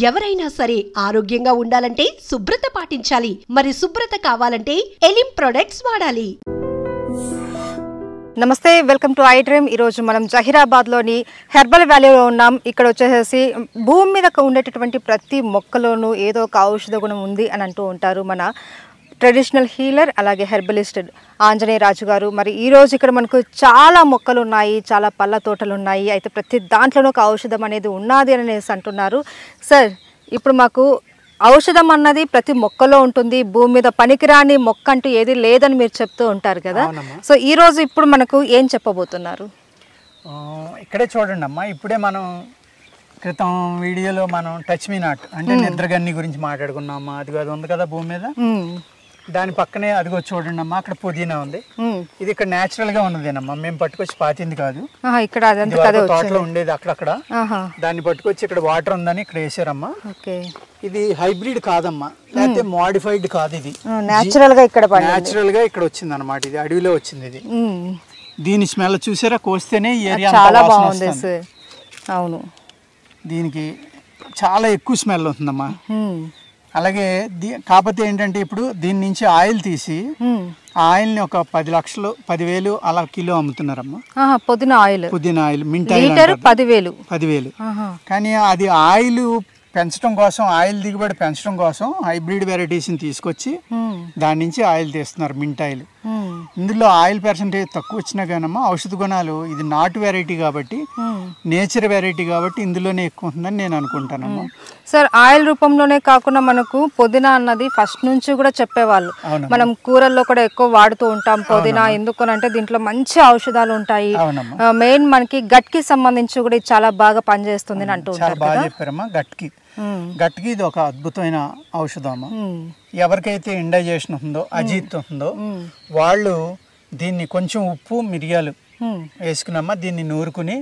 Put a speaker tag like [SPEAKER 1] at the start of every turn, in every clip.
[SPEAKER 1] ఎవరైనా సరే ఆరోగ్యంగా ఉండాలంటే శుభ్రత పాటించాలి. మరి శుభ్రత కావాలంటే ఎలిం ప్రొడక్ట్స్ వాడాలి.
[SPEAKER 2] నమస్తే, వెల్కమ్ టు ఐ డ్రీమ్. ఈరోజు మనం జహీరాబాద్లోని హెర్బల్ వ్యాలీలో ఉన్నాం. ఇక్కడ వచ్చేసి భూమి మీద ఉండేటటువంటి ప్రతి మొక్కలోనూ ఏదో ఒక ఔషధ గుణం ఉంది అని అంటూ ఉంటారు మన ట్రెడిషనల్ హీలర్ అలాగే హెర్బలిస్ట్ ఆంజనేయ రాజు గారు. మరి ఈరోజు ఇక్కడ మనకు చాలా మొక్కలు ఉన్నాయి, చాలా పళ్ళ తోటలు ఉన్నాయి. అయితే ప్రతి దాంట్లోనూ ఒక ఔషధం అనేది ఉన్నది అనేసి అంటున్నారు. సార్, ఇప్పుడు మాకు ఔషధం అన్నది ప్రతి మొక్కలో ఉంటుంది, భూమి మీద పనికిరాని మొక్క అంటూ ఏది లేదని మీరు చెప్తూ ఉంటారు కదా. సో ఈ రోజు ఇప్పుడు మనకు ఏం చెప్పబోతున్నారు?
[SPEAKER 3] ఇక్కడే చూడండి అమ్మా, ఇప్పుడే మనం క్రితం వీడియోలో మనం టచ్ మీ నాట్ అంటే నిద్రగన్ని గురించి మాట్లాడుకున్నామా. అది ఉంది కదా భూమి మీద, దాని పక్కనే అదిగో చూడండి అమ్మా, అక్కడ పుదీనా ఉంది. ఇది ఇక్కడ నేచురల్ గా ఉన్నదేనమ్మా, మేము పట్టుకొచ్చి పాతింది కాదు. ఇక్కడ తోటలో ఉండేది అక్కడక్కడ, దాన్ని పట్టుకొచ్చి ఇక్కడ వాటర్ ఉందని ఇక్కడ వేసారమ్మా. ఇది హైబ్రిడ్ కాదమ్మా, లేకపోతే మోడిఫైడ్ కాదు, ఇది
[SPEAKER 2] నేచురల్ గా
[SPEAKER 3] ఇక్కడ వచ్చింది అనమాట. ఇది అడవిలో వచ్చింది. ఇది దీని స్మెల్ చూసారా, కోస్తేనే ఈ ఏరియా
[SPEAKER 2] చాలా బాగుంది. అవును,
[SPEAKER 3] దీనికి చాలా ఎక్కువ స్మెల్ ఉంటుందమ్మా. అలాగే కాకపోతే ఏంటంటే ఇప్పుడు దీని నుంచి ఆయిల్ తీసి ఆయిల్ని ఒక 10 లక్షలు 10,000 అలా కిలో అమ్ముతున్నారమ్మా.
[SPEAKER 2] పుదీనా ఆయిల్
[SPEAKER 3] మింట్ ఆయిల్
[SPEAKER 2] 10,000.
[SPEAKER 3] కానీ అది ఆయిల్ పెంచడం కోసం, ఆయిల్ దిగుబడి పెంచడం కోసం హైబ్రిడ్ వెరైటీస్ని తీసుకొచ్చి దాని నుంచి ఆయిల్ తీస్తున్నారు, మింట్ ఆయిల్. ఇందులో ఆయిల్ పర్సెంటేజ్ తక్కువ వచ్చినా కానమ్మా ఔషధ గుణాలు, ఇది నాటు వెరైటీ కాబట్టి, నేచర్ వెరైటీ కాబట్టి ఇందులోనే ఎక్కువ ఉంటుందని నేను అనుకుంటానమ్మా.
[SPEAKER 2] సార్, ఆయిల్ రూపంలోనే కాకుండా మనకు పుదీనా అన్నది ఫస్ట్ నుంచి కూడా చెప్పేవాళ్ళు. మనం కూరల్లో కూడా ఎక్కువ వాడుతూ ఉంటాం పుదీనా. ఎందుకనంటే దీంట్లో మంచి ఔషధాలు ఉంటాయి. మెయిన్ మనకి గట్ కి సంబంధించి కూడా ఇది చాలా బాగా పనిచేస్తుంది అంటూ ఉంటారు.
[SPEAKER 3] బాగా చెప్పారమ్మా. గట్కి ఇది ఒక అద్భుతమైన ఔషధం. ఎవరికైతే ఇండైజెషన్ ఉందో, అజీర్తి ఉందో వాళ్ళు దీన్ని కొంచెం ఉప్పు మిరియాలు వేసుకున్నమ్మా, దీన్ని నూరుకుని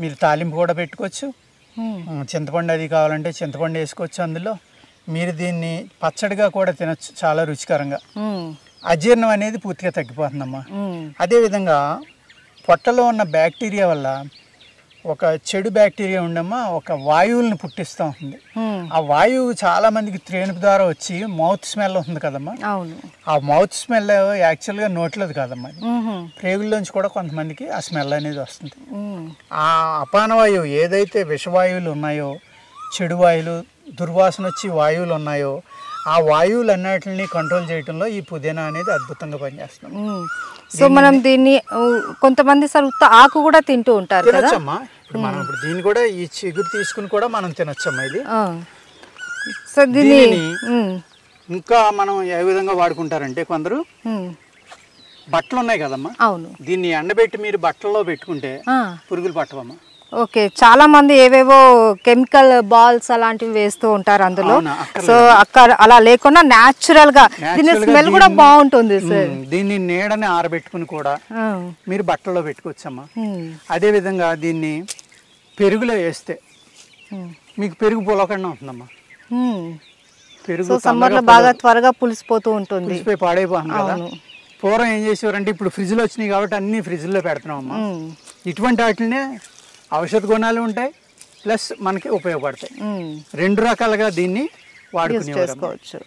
[SPEAKER 3] మీరు తాలింపు కూడా పెట్టుకోవచ్చు. చింతపండు అది కావాలంటే చింతపండు వేసుకోవచ్చు. అందులో మీరు దీన్ని పచ్చడిగా కూడా తినచ్చు, చాలా రుచికరంగా. అజీర్ణం అనేది పూర్తిగా తగ్గిపోతుందమ్మా. అదేవిధంగా పొట్టలో ఉన్న బ్యాక్టీరియా వల్ల ఒక చెడు బ్యాక్టీరియా ఉండమ్మా, ఒక వాయువులను పుట్టిస్తూ ఉంటుంది. ఆ వాయువు చాలా మందికి త్రేణుపు ద్వారా వచ్చి మౌత్ స్మెల్ ఉంటుంది కదమ్మా. ఆ మౌత్ స్మెల్ యాక్చువల్గా నోట్లోది కాదమ్మా, ప్రేగుల్లోంచి కూడా కొంతమందికి ఆ స్మెల్ అనేది వస్తుంది. ఆ అపానవాయువు ఏదైతే విషవాయువులు ఉన్నాయో, చెడు వాయువులు, దుర్వాసన వచ్చి వాయువులు ఉన్నాయో, ఆ వాయువులు అన్నిటిని కంట్రోల్ చేయడంలో ఈ పుదీనా అనేది అద్భుతంగా పనిచేస్తుంది.
[SPEAKER 2] సో మనం దీన్ని కొంతమంది సార్ ఆకు కూడా తింటూ ఉంటారు కదా.
[SPEAKER 3] తినొచ్చమ్మా. ఇప్పుడు మనం ఇప్పుడు దీన్ని కూడా ఈ చిగురు తీసుకుని కూడా మనం తినొచ్చమ్మా. ఇది
[SPEAKER 2] సో దీన్ని
[SPEAKER 3] ఇంకా మనం ఏ విధంగా వాడుకుంటారంటే, కొందరు బట్టలు ఉన్నాయి కదమ్మా,
[SPEAKER 2] అవును,
[SPEAKER 3] దీన్ని ఎండబెట్టి మీరు బట్టల్లో పెట్టుకుంటే పురుగులు పట్టవమ్మా.
[SPEAKER 2] ఓకే, చాలా మంది ఏవేవో కెమికల్ బాల్స్ అలాంటివి వేస్తూ ఉంటారు అందులో. సో అక్కడ అలా లేకుండా న్యాచురల్ గా దీని స్మెల్ కూడా బాగుంటుంది సార్.
[SPEAKER 3] దీన్ని నీడని ఆరబెట్టుకుని కూడా మీరు బట్టల్లో పెట్టుకోవచ్చమ్మా. అదే విధంగా దీన్ని పెరుగులో వేస్తే మీకు పెరుగు పులకుండా ఉంటుందమ్మా. పెరుగు
[SPEAKER 2] సమ్మర్ లో బాగా త్వరగా పులిసిపోతూ ఉంటుంది,
[SPEAKER 3] పులిసిపోయి పాడైపోతుంది కదా. పూర్వం ఏం చేసేవారంటే, ఇప్పుడు ఫ్రిడ్జ్లో వచ్చినాయి కాబట్టి అన్ని ఫ్రిడ్జ్లో పెడుతున్నాం అమ్మా. ఇటువంటి వాటినే ఔషధ గుణాలు ఉంటాయి, ప్లస్ మనకి ఉపయోగపడతాయి. రెండు రకాలుగా దీన్ని వాడుకునేవారు.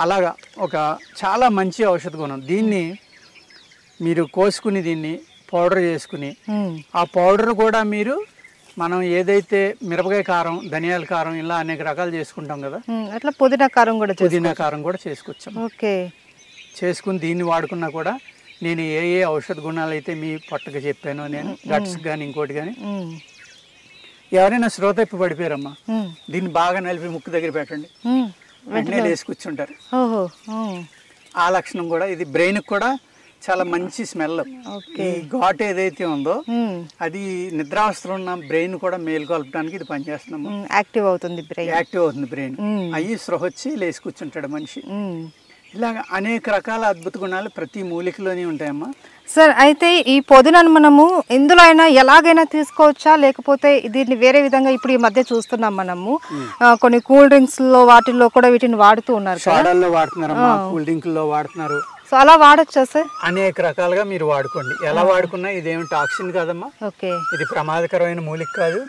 [SPEAKER 3] అలాగా ఒక చాలా మంచి ఔషధ గుణం. దీన్ని మీరు కోసుకుని దీన్ని పౌడర్ చేసుకుని, ఆ పౌడర్ కూడా మీరు మనం ఏదైతే మిరపకాయ కారం, ధనియాల కారం, ఇలా అనేక రకాలు చేసుకుంటాం కదా,
[SPEAKER 2] అట్లా పుదీనా కారం
[SPEAKER 3] కూడా చేసుకోవచ్చు.
[SPEAKER 2] ఓకే,
[SPEAKER 3] చేసుకుని దీన్ని వాడుకున్నా కూడా నేను ఏ ఏ ఔషధ గుణాలు అయితే మీ పొట్టగా చెప్పానో, నేను గట్స్ కానీ ఇంకోటి కానీ, ఎవరైనా శ్రోతప్పి పడిపోయారమ్మా, దీన్ని బాగా నలిపి ముక్కు దగ్గర పెట్టండి, వెంటనే లేసి కూర్చుంటారు. ఆ లక్షణం కూడా ఇది బ్రెయిన్ కూడా చాలా మంచి స్మెల్. ఈ ఘాట్ ఏదైతే ఉందో అది నిద్రావస్థలో ఉన్న బ్రెయిన్ కూడా మేలుకొల్పడానికి ఇది పనిచేస్తున్నాము.
[SPEAKER 2] యాక్టివ్ అవుతుంది
[SPEAKER 3] బ్రెయిన్. అయ్యి స్పృహ వచ్చి లేచి కూర్చుంటాడు మనిషి. ఇలాగ అనేక రకాల అద్భుత గుణాలు ప్రతి మూలికలోనే ఉంటాయమ్మా.
[SPEAKER 2] సార్, అయితే ఈ పుదీనాను మనము ఎందులో అయినా ఎలాగైనా తీసుకోవచ్చా, లేకపోతే దీన్ని వేరే విధంగా ఇప్పుడు ఈ మధ్య చూస్తున్నాం మనము కొన్ని కూల్ డ్రింక్స్ లో వాటిల్లో కూడా వీటిని వాడుతూ ఉన్నారు,
[SPEAKER 3] సోడాల్లో వాడుతున్నారమ్మా, కూల్ డ్రింక్ లో వాడుతున్నారు,
[SPEAKER 2] సో అలా వాడచ్చా సార్?
[SPEAKER 3] అనేక రకాలుగా మీరు వాడుకోండి. ఎలా వాడుకున్నా ఇదేమి టాక్సిన్ కాదమ్మా.
[SPEAKER 2] ఓకే.
[SPEAKER 3] ఇది ప్రమాదకరమైన మూలిక కాదు.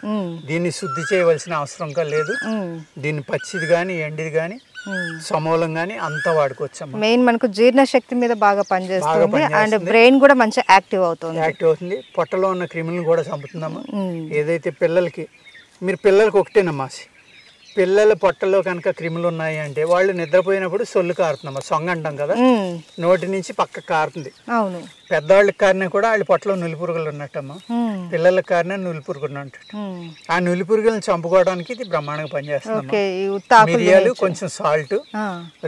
[SPEAKER 3] దీన్ని శుద్ధి చేయవలసిన అవసరం లేదు. దీన్ని పచ్చిది కానీ ఎండిది కానీ సమూలం కానీ అంతా వాడుకోవచ్చమ్మా.
[SPEAKER 2] మెయిన్ మనకు జీర్ణశక్తి మీద బాగా పనిచేస్తుంది అండ్ బ్రెయిన్ కూడా మంచిగా యాక్టివ్ అవుతుంది.
[SPEAKER 3] పొట్టలో ఉన్న క్రిములను కూడా చంపుతుందమ్మా. ఏదైతే పిల్లలకి పిల్లలకి ఒకటేనమ్మా, పిల్లల పొట్టలో కనుక క్రిములు ఉన్నాయి అంటే వాళ్ళు నిద్రపోయినప్పుడు సొల్లు కారుతుందమ్మా. సొంగ అంటాం కదా, నోటి నుంచి పక్క కారుతుంది.
[SPEAKER 2] అవును.
[SPEAKER 3] పెద్దవాళ్ళకి కారినా కూడా వాళ్ళ పొట్టలో నులిపురుగులు ఉన్నట్టమ్మా. పిల్లలకి కారినా నులిపురుగులు ఉన్నట్టు. ఆ నులిపురుగులను చంపుకోవడానికి ఇది బ్రహ్మాండంగా పనిచేస్తుంది. మిరియాలు కొంచెం సాల్ట్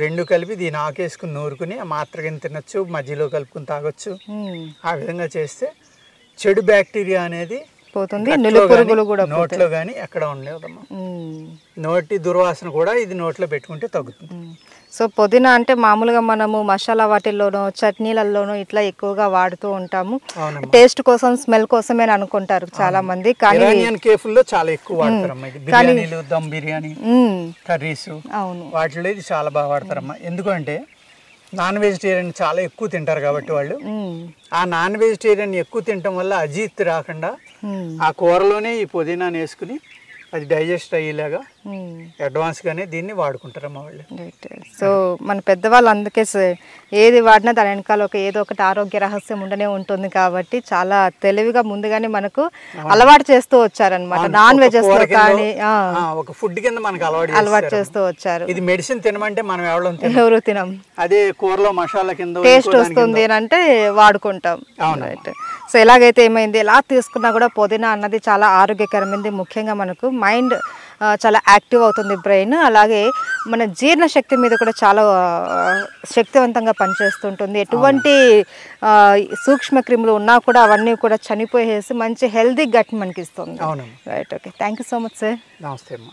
[SPEAKER 3] రెండు కలిపి దీని ఆకేసుకుని నూరుకుని ఆ మాత్ర కింద తినొచ్చు, మధ్యలో కలుపుకుని తాగొచ్చు. ఆ విధంగా చేస్తే చెడు బ్యాక్టీరియా అనేది పోతుంది, నులిపురుగులు కూడా నోట్లో గానీ ఎక్కడ ఉండలేదమ్మా. నోటి దుర్వాసన కూడా ఇది నోట్లో పెట్టుకుంటే తగ్గుతుంది.
[SPEAKER 2] సో పుదీనా అంటే మామూలుగా మనము మసాలా వాటిల్లోనో చట్నీలలోనో ఇట్లా ఎక్కువగా వాడుతూ ఉంటాము. టేస్ట్ కోసం, స్మెల్ కోసమే అనుకుంటారు చాలా మంది. కానీ
[SPEAKER 3] ఇరానియన్ కేఫ్లో చాలా ఎక్కువ వాడతారమ్మా. ఇది బిర్యానీలు, దమ్ బిర్యానీ, కర్రీస్ వాటిలో ఇది చాలా బాగా వాడతారమ్మా. ఎందుకంటే నాన్ వెజిటేరియన్ చాలా ఎక్కువ తింటారు కాబట్టి వాళ్ళు ఆ నాన్ వెజిటేరియన్ ఎక్కువ తినటం వల్ల అజీర్తి రాకుండా ఆ కూరలోనే ఈ పుదీనాను వేసుకుని అది డైజెస్ట్ అయ్యేలాగా అడ్వాన్స్ గానే దీన్ని వాడుకుంటారమ్మా వాళ్ళు.
[SPEAKER 2] సో మన పెద్దవాళ్ళు అందుకే ఏది వాడినా దాని వెనకాల ఏదో ఒకటి ఆరోగ్య రహస్యం ఉండనే ఉంటుంది కాబట్టి చాలా తెలివిగా ముందుగానే మనకు అలవాటు చేస్తూ వచ్చారనమాట. నాన్ వెజెస్ కానీ
[SPEAKER 3] ఒక ఫుడ్ కింద మనకు
[SPEAKER 2] అలవాటు చేస్తూ వచ్చారు.
[SPEAKER 3] ఇది మెడిసిన్ తినమంటే మనం
[SPEAKER 2] ఎవరు తినం,
[SPEAKER 3] అదే కూరలో మసాలా కింద
[SPEAKER 2] టేస్ట్ వస్తుంది అని అంటే వాడుకుంటాం. సో ఎలాగైతే ఏమైంది, ఎలా తీసుకున్నా కూడా పుదీనా అన్నది చాలా ఆరోగ్యకరమైనది. ముఖ్యంగా మనకు మైండ్ చాలా యాక్టివ్ అవుతుంది, బ్రెయిన్. అలాగే మన జీర్ణశక్తి మీద కూడా చాలా శక్తివంతంగా పనిచేస్తుంటుంది. ఎటువంటి సూక్ష్మ క్రిములు ఉన్నా కూడా అవన్నీ కూడా చనిపోయేసి మంచి హెల్దీ గట్ మనకి ఇస్తుంది. Right, okay, thank you so much sir.
[SPEAKER 3] నమస్తే అమ్మా.